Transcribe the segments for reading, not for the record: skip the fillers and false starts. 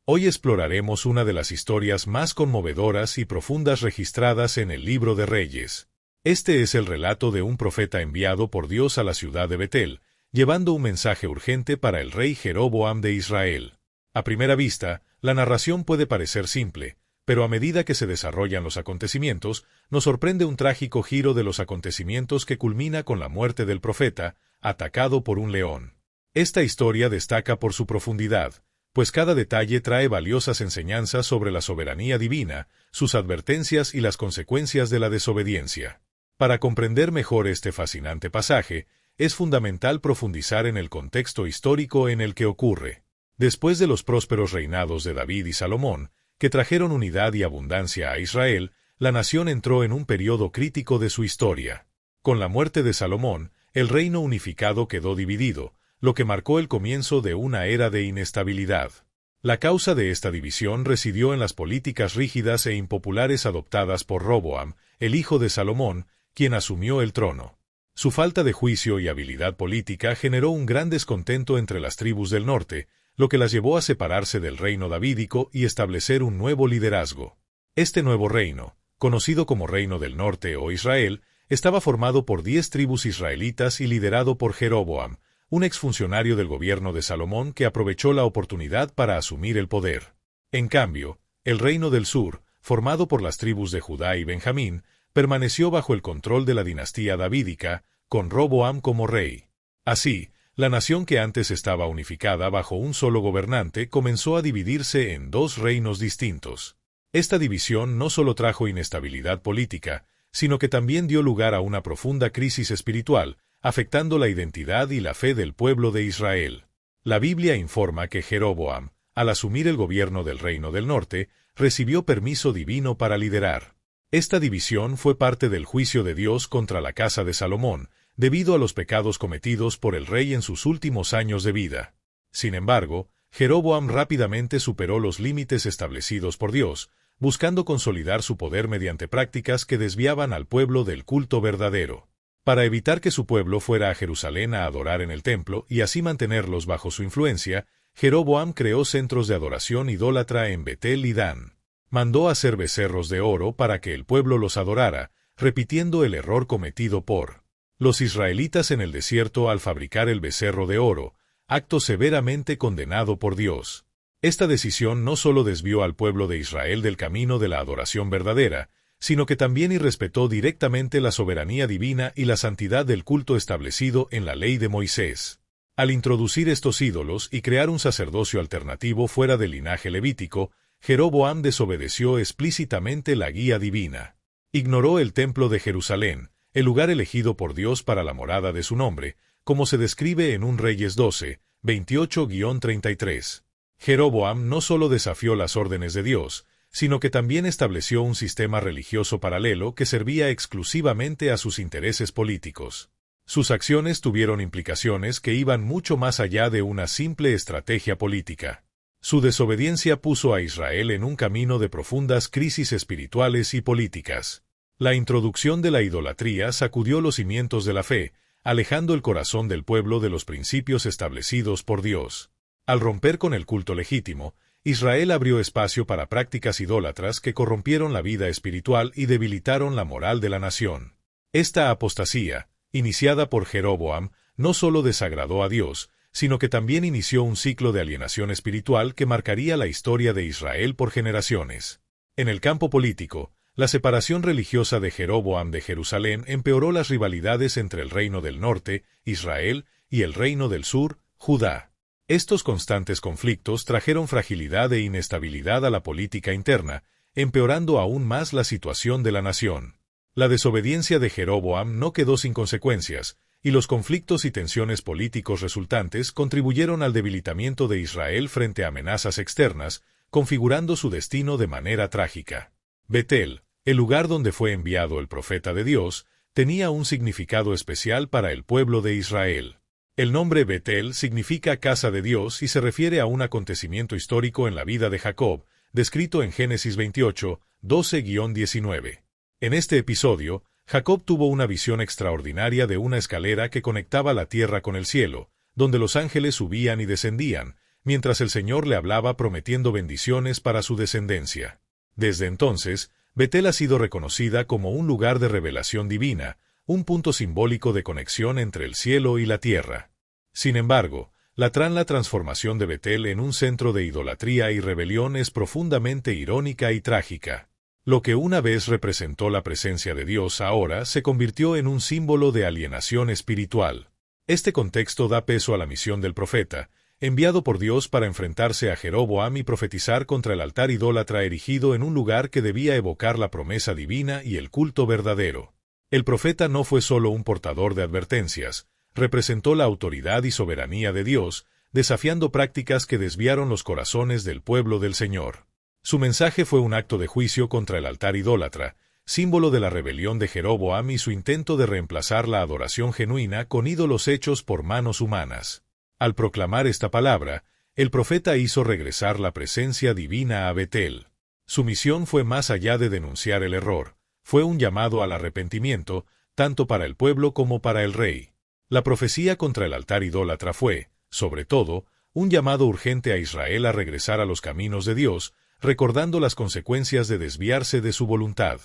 Hoy exploraremos una de las historias más conmovedoras y profundas registradas en el Libro de Reyes. Este es el relato de un profeta enviado por Dios a la ciudad de Betel, llevando un mensaje urgente para el rey Jeroboam de Israel. A primera vista, la narración puede parecer simple, pero a medida que se desarrollan los acontecimientos, nos sorprende un trágico giro de los acontecimientos que culmina con la muerte del profeta, atacado por un león. Esta historia destaca por su profundidad, pues cada detalle trae valiosas enseñanzas sobre la soberanía divina, sus advertencias y las consecuencias de la desobediencia. Para comprender mejor este fascinante pasaje, es fundamental profundizar en el contexto histórico en el que ocurre. Después de los prósperos reinados de David y Salomón, que trajeron unidad y abundancia a Israel, la nación entró en un periodo crítico de su historia. Con la muerte de Salomón, el reino unificado quedó dividido, lo que marcó el comienzo de una era de inestabilidad. La causa de esta división residió en las políticas rígidas e impopulares adoptadas por Roboam, el hijo de Salomón, quien asumió el trono. Su falta de juicio y habilidad política generó un gran descontento entre las tribus del norte, lo que las llevó a separarse del reino davídico y establecer un nuevo liderazgo. Este nuevo reino, conocido como Reino del Norte o Israel, estaba formado por 10 tribus israelitas y liderado por Jeroboam, un exfuncionario del gobierno de Salomón que aprovechó la oportunidad para asumir el poder. En cambio, el Reino del Sur, formado por las tribus de Judá y Benjamín, permaneció bajo el control de la dinastía davídica, con Roboam como rey. Así, la nación que antes estaba unificada bajo un solo gobernante comenzó a dividirse en 2 reinos distintos. Esta división no solo trajo inestabilidad política, sino que también dio lugar a una profunda crisis espiritual, afectando la identidad y la fe del pueblo de Israel. La Biblia informa que Jeroboam, al asumir el gobierno del Reino del Norte, recibió permiso divino para liderar. Esta división fue parte del juicio de Dios contra la casa de Salomón, debido a los pecados cometidos por el rey en sus últimos años de vida. Sin embargo, Jeroboam rápidamente superó los límites establecidos por Dios, buscando consolidar su poder mediante prácticas que desviaban al pueblo del culto verdadero. Para evitar que su pueblo fuera a Jerusalén a adorar en el templo y así mantenerlos bajo su influencia, Jeroboam creó centros de adoración idólatra en Betel y Dan. Mandó hacer becerros de oro para que el pueblo los adorara, repitiendo el error cometido por los israelitas en el desierto al fabricar el becerro de oro, acto severamente condenado por Dios. Esta decisión no solo desvió al pueblo de Israel del camino de la adoración verdadera, sino que también irrespetó directamente la soberanía divina y la santidad del culto establecido en la ley de Moisés. Al introducir estos ídolos y crear un sacerdocio alternativo fuera del linaje levítico, Jeroboam desobedeció explícitamente la guía divina. Ignoró el templo de Jerusalén, el lugar elegido por Dios para la morada de su nombre, como se describe en 1 Reyes 12, 28-33. Jeroboam no solo desafió las órdenes de Dios, sino que también estableció un sistema religioso paralelo que servía exclusivamente a sus intereses políticos. Sus acciones tuvieron implicaciones que iban mucho más allá de una simple estrategia política. Su desobediencia puso a Israel en un camino de profundas crisis espirituales y políticas. La introducción de la idolatría sacudió los cimientos de la fe, alejando el corazón del pueblo de los principios establecidos por Dios. Al romper con el culto legítimo, Israel abrió espacio para prácticas idólatras que corrompieron la vida espiritual y debilitaron la moral de la nación. Esta apostasía, iniciada por Jeroboam, no solo desagradó a Dios, sino que también inició un ciclo de alienación espiritual que marcaría la historia de Israel por generaciones. En el campo político, la separación religiosa de Jeroboam de Jerusalén empeoró las rivalidades entre el reino del norte, Israel, y el reino del sur, Judá. Estos constantes conflictos trajeron fragilidad e inestabilidad a la política interna, empeorando aún más la situación de la nación. La desobediencia de Jeroboam no quedó sin consecuencias, y los conflictos y tensiones políticos resultantes contribuyeron al debilitamiento de Israel frente a amenazas externas, configurando su destino de manera trágica. Betel, el lugar donde fue enviado el profeta de Dios, tenía un significado especial para el pueblo de Israel. El nombre Betel significa casa de Dios y se refiere a un acontecimiento histórico en la vida de Jacob, descrito en Génesis 28, 12-19. En este episodio, Jacob tuvo una visión extraordinaria de una escalera que conectaba la tierra con el cielo, donde los ángeles subían y descendían, mientras el Señor le hablaba prometiendo bendiciones para su descendencia. Desde entonces, Betel ha sido reconocida como un lugar de revelación divina, un punto simbólico de conexión entre el cielo y la tierra. Sin embargo, la transformación de Betel en un centro de idolatría y rebelión es profundamente irónica y trágica. Lo que una vez representó la presencia de Dios ahora se convirtió en un símbolo de alienación espiritual. Este contexto da peso a la misión del profeta, enviado por Dios para enfrentarse a Jeroboam y profetizar contra el altar idólatra erigido en un lugar que debía evocar la promesa divina y el culto verdadero. El profeta no fue solo un portador de advertencias, representó la autoridad y soberanía de Dios, desafiando prácticas que desviaron los corazones del pueblo del Señor. Su mensaje fue un acto de juicio contra el altar idólatra, símbolo de la rebelión de Jeroboam y su intento de reemplazar la adoración genuina con ídolos hechos por manos humanas. Al proclamar esta palabra, el profeta hizo regresar la presencia divina a Betel. Su misión fue más allá de denunciar el error, fue un llamado al arrepentimiento, tanto para el pueblo como para el rey. La profecía contra el altar idólatra fue, sobre todo, un llamado urgente a Israel a regresar a los caminos de Dios, recordando las consecuencias de desviarse de su voluntad.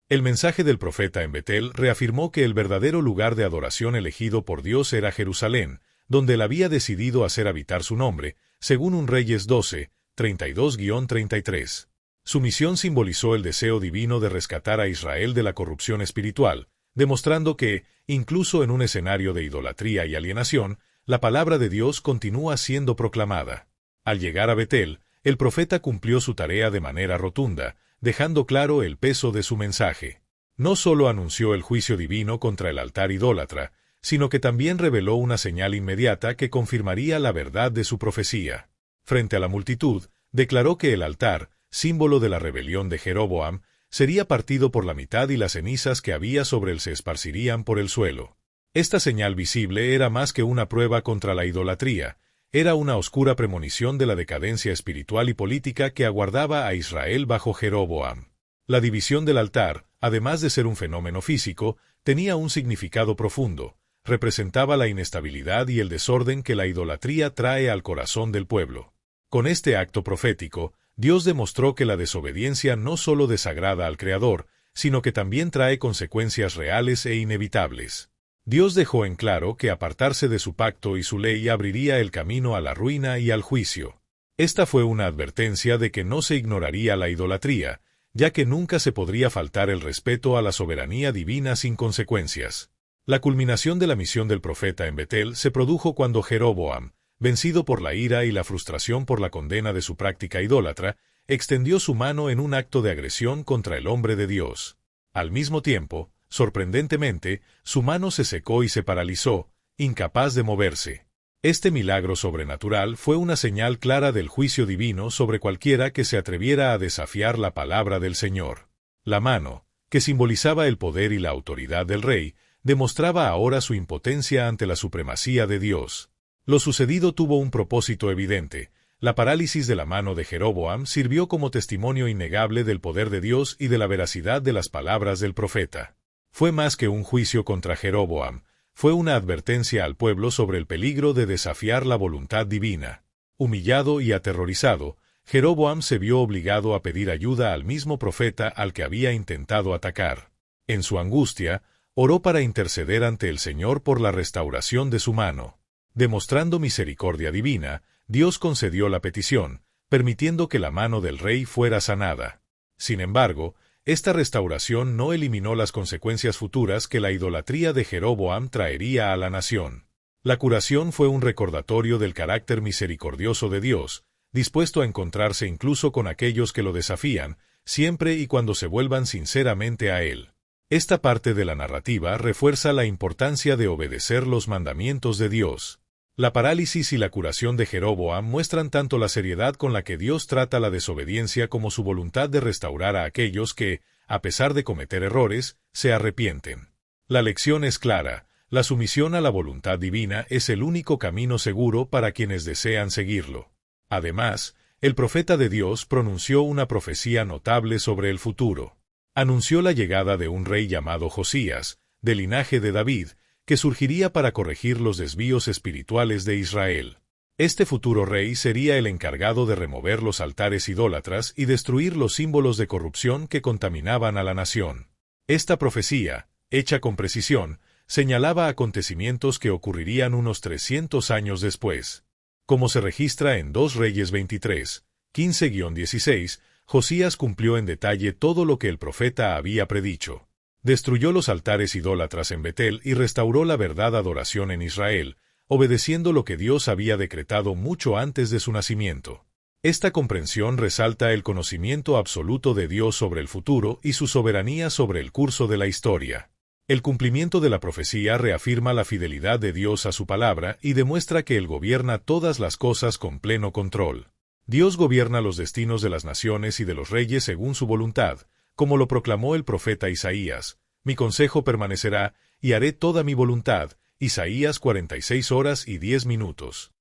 El mensaje del profeta en Betel reafirmó que el verdadero lugar de adoración elegido por Dios era Jerusalén, donde él había decidido hacer habitar su nombre, según un Reyes 12, 32-33. Su misión simbolizó el deseo divino de rescatar a Israel de la corrupción espiritual, demostrando que, incluso en un escenario de idolatría y alienación, la palabra de Dios continúa siendo proclamada. Al llegar a Betel, el profeta cumplió su tarea de manera rotunda, dejando claro el peso de su mensaje. No solo anunció el juicio divino contra el altar idólatra, sino que también reveló una señal inmediata que confirmaría la verdad de su profecía. Frente a la multitud, declaró que el altar, símbolo de la rebelión de Jeroboam, sería partido por la mitad y las cenizas que había sobre él se esparcirían por el suelo. Esta señal visible era más que una prueba contra la idolatría, era una oscura premonición de la decadencia espiritual y política que aguardaba a Israel bajo Jeroboam. La división del altar, además de ser un fenómeno físico, tenía un significado profundo. Representaba la inestabilidad y el desorden que la idolatría trae al corazón del pueblo. Con este acto profético, Dios demostró que la desobediencia no solo desagrada al Creador, sino que también trae consecuencias reales e inevitables. Dios dejó en claro que apartarse de su pacto y su ley abriría el camino a la ruina y al juicio. Esta fue una advertencia de que no se ignoraría la idolatría, ya que nunca se podría faltar el respeto a la soberanía divina sin consecuencias. La culminación de la misión del profeta en Betel se produjo cuando Jeroboam, vencido por la ira y la frustración por la condena de su práctica idólatra, extendió su mano en un acto de agresión contra el hombre de Dios. Al mismo tiempo, sorprendentemente, su mano se secó y se paralizó, incapaz de moverse. Este milagro sobrenatural fue una señal clara del juicio divino sobre cualquiera que se atreviera a desafiar la palabra del Señor. La mano, que simbolizaba el poder y la autoridad del rey, demostraba ahora su impotencia ante la supremacía de Dios. Lo sucedido tuvo un propósito evidente. La parálisis de la mano de Jeroboam sirvió como testimonio innegable del poder de Dios y de la veracidad de las palabras del profeta. Fue más que un juicio contra Jeroboam, fue una advertencia al pueblo sobre el peligro de desafiar la voluntad divina. Humillado y aterrorizado, Jeroboam se vio obligado a pedir ayuda al mismo profeta al que había intentado atacar. En su angustia, oró para interceder ante el Señor por la restauración de su mano. Demostrando misericordia divina, Dios concedió la petición, permitiendo que la mano del rey fuera sanada. Sin embargo, esta restauración no eliminó las consecuencias futuras que la idolatría de Jeroboam traería a la nación. La curación fue un recordatorio del carácter misericordioso de Dios, dispuesto a encontrarse incluso con aquellos que lo desafían, siempre y cuando se vuelvan sinceramente a Él. Esta parte de la narrativa refuerza la importancia de obedecer los mandamientos de Dios. La parálisis y la curación de Jeroboam muestran tanto la seriedad con la que Dios trata la desobediencia como su voluntad de restaurar a aquellos que, a pesar de cometer errores, se arrepienten. La lección es clara, la sumisión a la voluntad divina es el único camino seguro para quienes desean seguirlo. Además, el profeta de Dios pronunció una profecía notable sobre el futuro. Anunció la llegada de un rey llamado Josías, del linaje de David, que surgiría para corregir los desvíos espirituales de Israel. Este futuro rey sería el encargado de remover los altares idólatras y destruir los símbolos de corrupción que contaminaban a la nación. Esta profecía, hecha con precisión, señalaba acontecimientos que ocurrirían unos 300 años después. Como se registra en 2 Reyes 23, 15-16, Josías cumplió en detalle todo lo que el profeta había predicho. Destruyó los altares idólatras en Betel y restauró la verdad adoración en Israel, obedeciendo lo que Dios había decretado mucho antes de su nacimiento. Esta comprensión resalta el conocimiento absoluto de Dios sobre el futuro y su soberanía sobre el curso de la historia. El cumplimiento de la profecía reafirma la fidelidad de Dios a su palabra y demuestra que Él gobierna todas las cosas con pleno control. Dios gobierna los destinos de las naciones y de los reyes según su voluntad, como lo proclamó el profeta Isaías: «Mi consejo permanecerá, y haré toda mi voluntad». Isaías 46:10.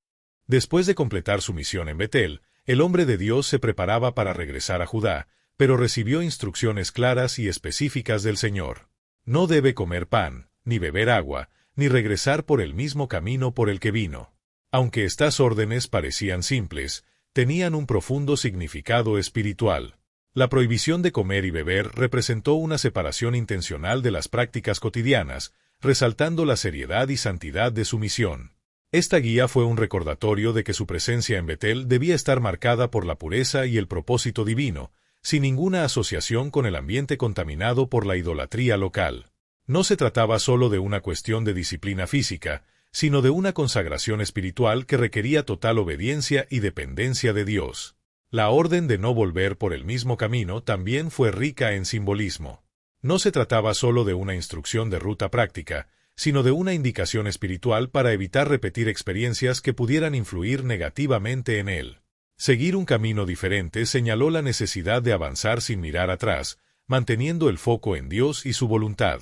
Después de completar su misión en Betel, el hombre de Dios se preparaba para regresar a Judá, pero recibió instrucciones claras y específicas del Señor. No debe comer pan, ni beber agua, ni regresar por el mismo camino por el que vino. Aunque estas órdenes parecían simples, tenían un profundo significado espiritual. La prohibición de comer y beber representó una separación intencional de las prácticas cotidianas, resaltando la seriedad y santidad de su misión. Esta guía fue un recordatorio de que su presencia en Betel debía estar marcada por la pureza y el propósito divino, sin ninguna asociación con el ambiente contaminado por la idolatría local. No se trataba solo de una cuestión de disciplina física, sino de una consagración espiritual que requería total obediencia y dependencia de Dios. La orden de no volver por el mismo camino también fue rica en simbolismo. No se trataba solo de una instrucción de ruta práctica, sino de una indicación espiritual para evitar repetir experiencias que pudieran influir negativamente en él. Seguir un camino diferente señaló la necesidad de avanzar sin mirar atrás, manteniendo el foco en Dios y su voluntad.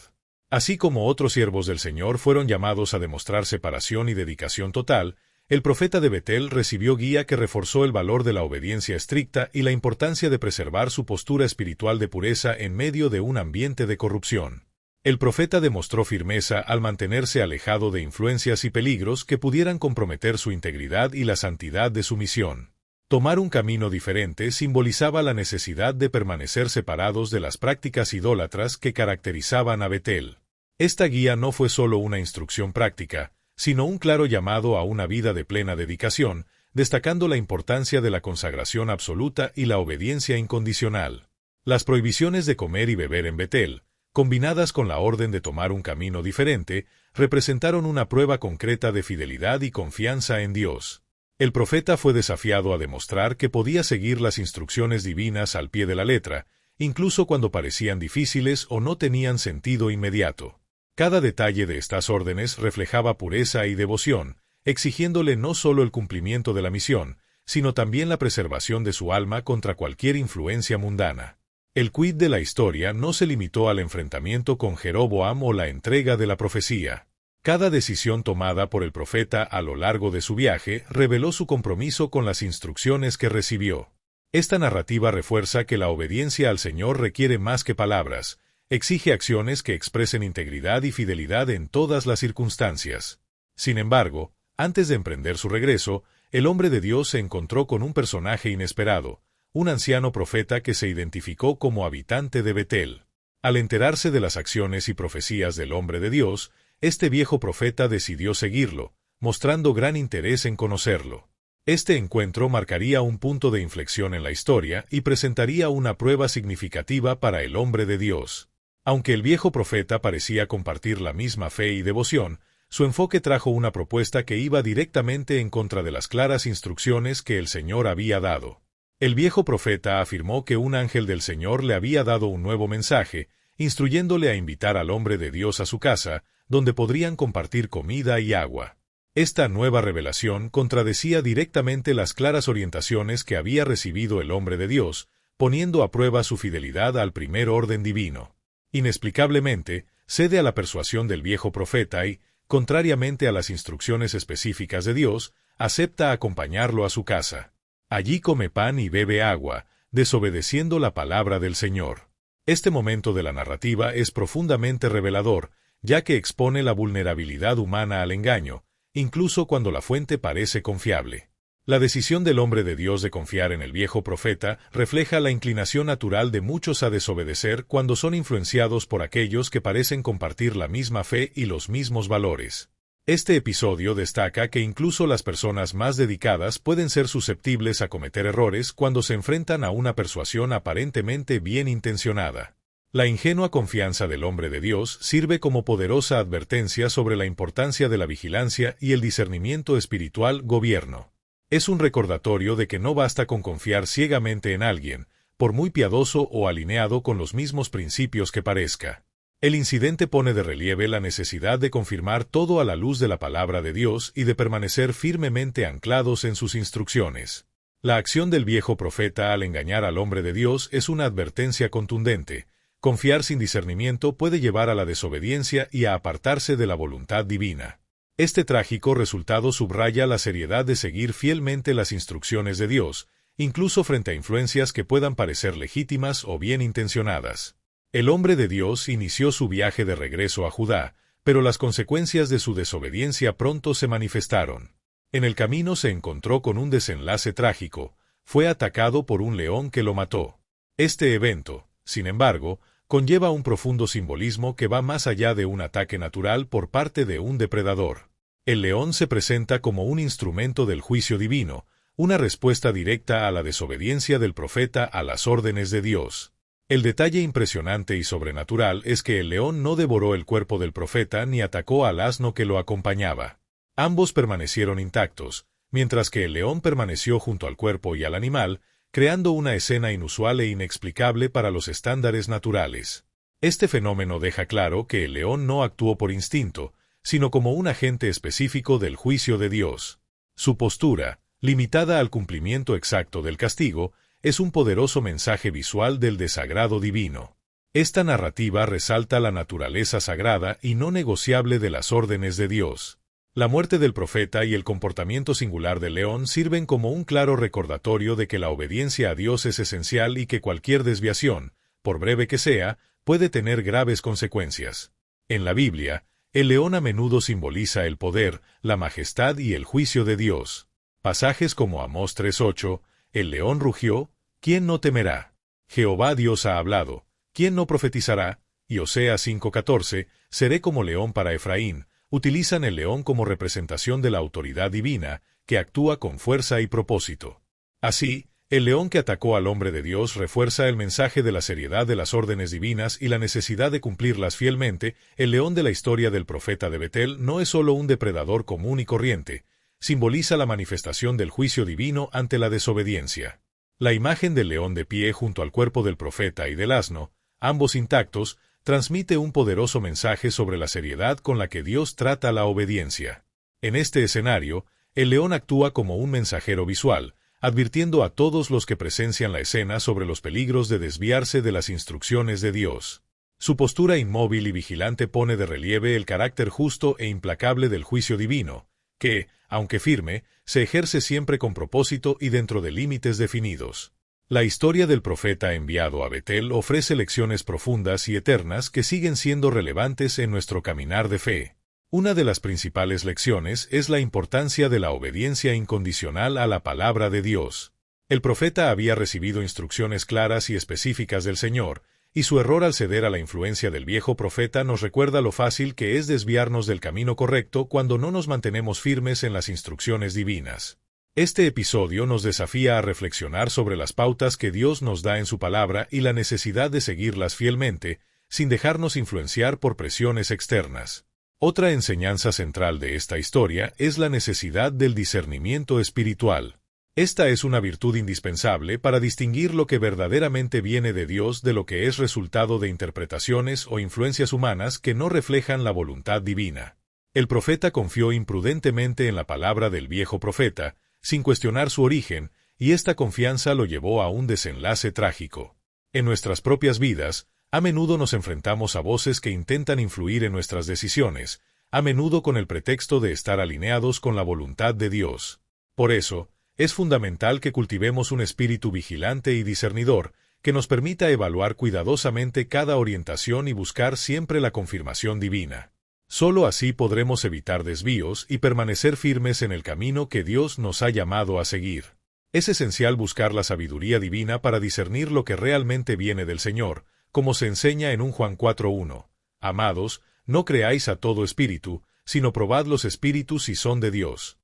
Así como otros siervos del Señor fueron llamados a demostrar separación y dedicación total, el profeta de Betel recibió guía que reforzó el valor de la obediencia estricta y la importancia de preservar su postura espiritual de pureza en medio de un ambiente de corrupción. El profeta demostró firmeza al mantenerse alejado de influencias y peligros que pudieran comprometer su integridad y la santidad de su misión. Tomar un camino diferente simbolizaba la necesidad de permanecer separados de las prácticas idólatras que caracterizaban a Betel. Esta guía no fue solo una instrucción práctica, sino un claro llamado a una vida de plena dedicación, destacando la importancia de la consagración absoluta y la obediencia incondicional. Las prohibiciones de comer y beber en Betel, combinadas con la orden de tomar un camino diferente, representaron una prueba concreta de fidelidad y confianza en Dios. El profeta fue desafiado a demostrar que podía seguir las instrucciones divinas al pie de la letra, incluso cuando parecían difíciles o no tenían sentido inmediato. Cada detalle de estas órdenes reflejaba pureza y devoción, exigiéndole no solo el cumplimiento de la misión, sino también la preservación de su alma contra cualquier influencia mundana. El quid de la historia no se limitó al enfrentamiento con Jeroboam o la entrega de la profecía. Cada decisión tomada por el profeta a lo largo de su viaje reveló su compromiso con las instrucciones que recibió. Esta narrativa refuerza que la obediencia al Señor requiere más que palabras, exige acciones que expresen integridad y fidelidad en todas las circunstancias. Sin embargo, antes de emprender su regreso, el hombre de Dios se encontró con un personaje inesperado, un anciano profeta que se identificó como habitante de Betel. Al enterarse de las acciones y profecías del hombre de Dios, este viejo profeta decidió seguirlo, mostrando gran interés en conocerlo. Este encuentro marcaría un punto de inflexión en la historia y presentaría una prueba significativa para el hombre de Dios. Aunque el viejo profeta parecía compartir la misma fe y devoción, su enfoque trajo una propuesta que iba directamente en contra de las claras instrucciones que el Señor había dado. El viejo profeta afirmó que un ángel del Señor le había dado un nuevo mensaje, instruyéndole a invitar al hombre de Dios a su casa, donde podrían compartir comida y agua. Esta nueva revelación contradecía directamente las claras orientaciones que había recibido el hombre de Dios, poniendo a prueba su fidelidad al primer orden divino. Inexplicablemente, cede a la persuasión del viejo profeta y, contrariamente a las instrucciones específicas de Dios, acepta acompañarlo a su casa. Allí come pan y bebe agua, desobedeciendo la palabra del Señor. Este momento de la narrativa es profundamente revelador, ya que expone la vulnerabilidad humana al engaño, incluso cuando la fuente parece confiable. La decisión del hombre de Dios de confiar en el viejo profeta refleja la inclinación natural de muchos a desobedecer cuando son influenciados por aquellos que parecen compartir la misma fe y los mismos valores. Este episodio destaca que incluso las personas más dedicadas pueden ser susceptibles a cometer errores cuando se enfrentan a una persuasión aparentemente bien intencionada. La ingenua confianza del hombre de Dios sirve como poderosa advertencia sobre la importancia de la vigilancia y el discernimiento espiritual gobierno. Es un recordatorio de que no basta con confiar ciegamente en alguien, por muy piadoso o alineado con los mismos principios que parezca. El incidente pone de relieve la necesidad de confirmar todo a la luz de la palabra de Dios y de permanecer firmemente anclados en sus instrucciones. La acción del viejo profeta al engañar al hombre de Dios es una advertencia contundente. Confiar sin discernimiento puede llevar a la desobediencia y a apartarse de la voluntad divina. Este trágico resultado subraya la seriedad de seguir fielmente las instrucciones de Dios, incluso frente a influencias que puedan parecer legítimas o bien intencionadas. El hombre de Dios inició su viaje de regreso a Judá, pero las consecuencias de su desobediencia pronto se manifestaron. En el camino se encontró con un desenlace trágico, fue atacado por un león que lo mató. Este evento, sin embargo, conlleva un profundo simbolismo que va más allá de un ataque natural por parte de un depredador. El león se presenta como un instrumento del juicio divino, una respuesta directa a la desobediencia del profeta a las órdenes de Dios. El detalle impresionante y sobrenatural es que el león no devoró el cuerpo del profeta ni atacó al asno que lo acompañaba. Ambos permanecieron intactos, mientras que el león permaneció junto al cuerpo y al animal, creando una escena inusual e inexplicable para los estándares naturales. Este fenómeno deja claro que el león no actuó por instinto, sino como un agente específico del juicio de Dios. Su postura, limitada al cumplimiento exacto del castigo, es un poderoso mensaje visual del desagrado divino. Esta narrativa resalta la naturaleza sagrada y no negociable de las órdenes de Dios. La muerte del profeta y el comportamiento singular del león sirven como un claro recordatorio de que la obediencia a Dios es esencial y que cualquier desviación, por breve que sea, puede tener graves consecuencias. En la Biblia, el león a menudo simboliza el poder, la majestad y el juicio de Dios. Pasajes como Amós 3:8, el león rugió, ¿quién no temerá? Jehová Dios ha hablado, ¿quién no profetizará? Y Oseas 5:14, seré como león para Efraín, utilizan el león como representación de la autoridad divina, que actúa con fuerza y propósito. Así, el león que atacó al hombre de Dios refuerza el mensaje de la seriedad de las órdenes divinas y la necesidad de cumplirlas fielmente. El león de la historia del profeta de Betel no es solo un depredador común y corriente, simboliza la manifestación del juicio divino ante la desobediencia. La imagen del león de pie junto al cuerpo del profeta y del asno, ambos intactos, transmite un poderoso mensaje sobre la seriedad con la que Dios trata la obediencia. En este escenario, el león actúa como un mensajero visual, advirtiendo a todos los que presencian la escena sobre los peligros de desviarse de las instrucciones de Dios. Su postura inmóvil y vigilante pone de relieve el carácter justo e implacable del juicio divino, que, aunque firme, se ejerce siempre con propósito y dentro de límites definidos. La historia del profeta enviado a Betel ofrece lecciones profundas y eternas que siguen siendo relevantes en nuestro caminar de fe. Una de las principales lecciones es la importancia de la obediencia incondicional a la palabra de Dios. El profeta había recibido instrucciones claras y específicas del Señor, y su error al ceder a la influencia del viejo profeta nos recuerda lo fácil que es desviarnos del camino correcto cuando no nos mantenemos firmes en las instrucciones divinas. Este episodio nos desafía a reflexionar sobre las pautas que Dios nos da en su palabra y la necesidad de seguirlas fielmente, sin dejarnos influenciar por presiones externas. Otra enseñanza central de esta historia es la necesidad del discernimiento espiritual. Esta es una virtud indispensable para distinguir lo que verdaderamente viene de Dios de lo que es resultado de interpretaciones o influencias humanas que no reflejan la voluntad divina. El profeta confió imprudentemente en la palabra del viejo profeta, sin cuestionar su origen, y esta confianza lo llevó a un desenlace trágico. En nuestras propias vidas, a menudo nos enfrentamos a voces que intentan influir en nuestras decisiones, a menudo con el pretexto de estar alineados con la voluntad de Dios. Por eso, es fundamental que cultivemos un espíritu vigilante y discernidor, que nos permita evaluar cuidadosamente cada orientación y buscar siempre la confirmación divina. Solo así podremos evitar desvíos y permanecer firmes en el camino que Dios nos ha llamado a seguir. Es esencial buscar la sabiduría divina para discernir lo que realmente viene del Señor, como se enseña en 1 Juan 4:1. Amados, no creáis a todo espíritu, sino probad los espíritus si son de Dios.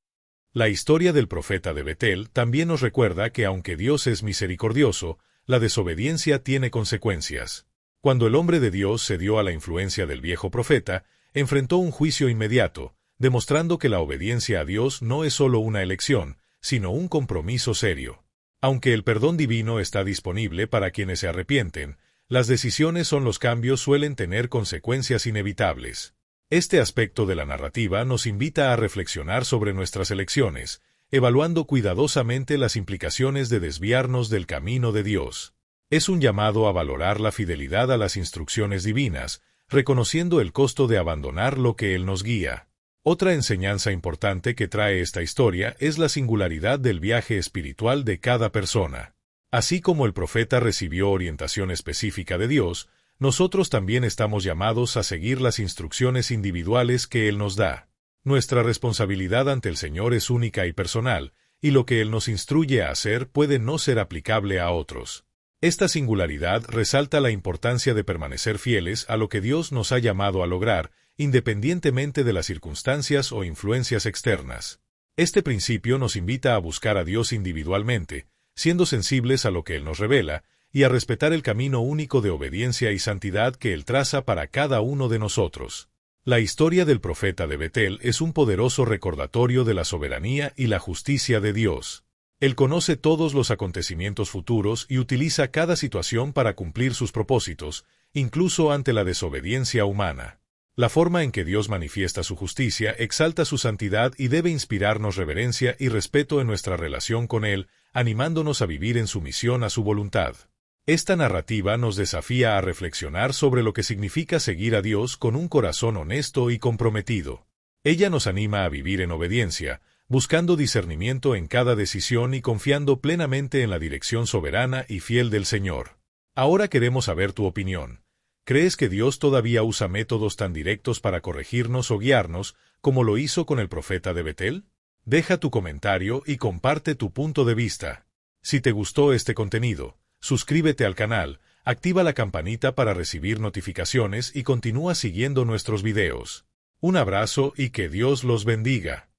La historia del profeta de Betel también nos recuerda que aunque Dios es misericordioso, la desobediencia tiene consecuencias. Cuando el hombre de Dios cedió a la influencia del viejo profeta, enfrentó un juicio inmediato, demostrando que la obediencia a Dios no es solo una elección, sino un compromiso serio. Aunque el perdón divino está disponible para quienes se arrepienten, las decisiones o los cambios suelen tener consecuencias inevitables. Este aspecto de la narrativa nos invita a reflexionar sobre nuestras elecciones, evaluando cuidadosamente las implicaciones de desviarnos del camino de Dios. Es un llamado a valorar la fidelidad a las instrucciones divinas, reconociendo el costo de abandonar lo que Él nos guía. Otra enseñanza importante que trae esta historia es la singularidad del viaje espiritual de cada persona. Así como el profeta recibió orientación específica de Dios, nosotros también estamos llamados a seguir las instrucciones individuales que Él nos da. Nuestra responsabilidad ante el Señor es única y personal, y lo que Él nos instruye a hacer puede no ser aplicable a otros. Esta singularidad resalta la importancia de permanecer fieles a lo que Dios nos ha llamado a lograr, independientemente de las circunstancias o influencias externas. Este principio nos invita a buscar a Dios individualmente, siendo sensibles a lo que Él nos revela, y a respetar el camino único de obediencia y santidad que Él traza para cada uno de nosotros. La historia del profeta de Betel es un poderoso recordatorio de la soberanía y la justicia de Dios. Él conoce todos los acontecimientos futuros y utiliza cada situación para cumplir sus propósitos, incluso ante la desobediencia humana. La forma en que Dios manifiesta su justicia exalta su santidad y debe inspirarnos reverencia y respeto en nuestra relación con Él, animándonos a vivir en sumisión a su voluntad. Esta narrativa nos desafía a reflexionar sobre lo que significa seguir a Dios con un corazón honesto y comprometido. Ella nos anima a vivir en obediencia, buscando discernimiento en cada decisión y confiando plenamente en la dirección soberana y fiel del Señor. Ahora queremos saber tu opinión. ¿Crees que Dios todavía usa métodos tan directos para corregirnos o guiarnos, como lo hizo con el profeta de Betel? Deja tu comentario y comparte tu punto de vista. Si te gustó este contenido, suscríbete al canal, activa la campanita para recibir notificaciones y continúa siguiendo nuestros videos. Un abrazo y que Dios los bendiga.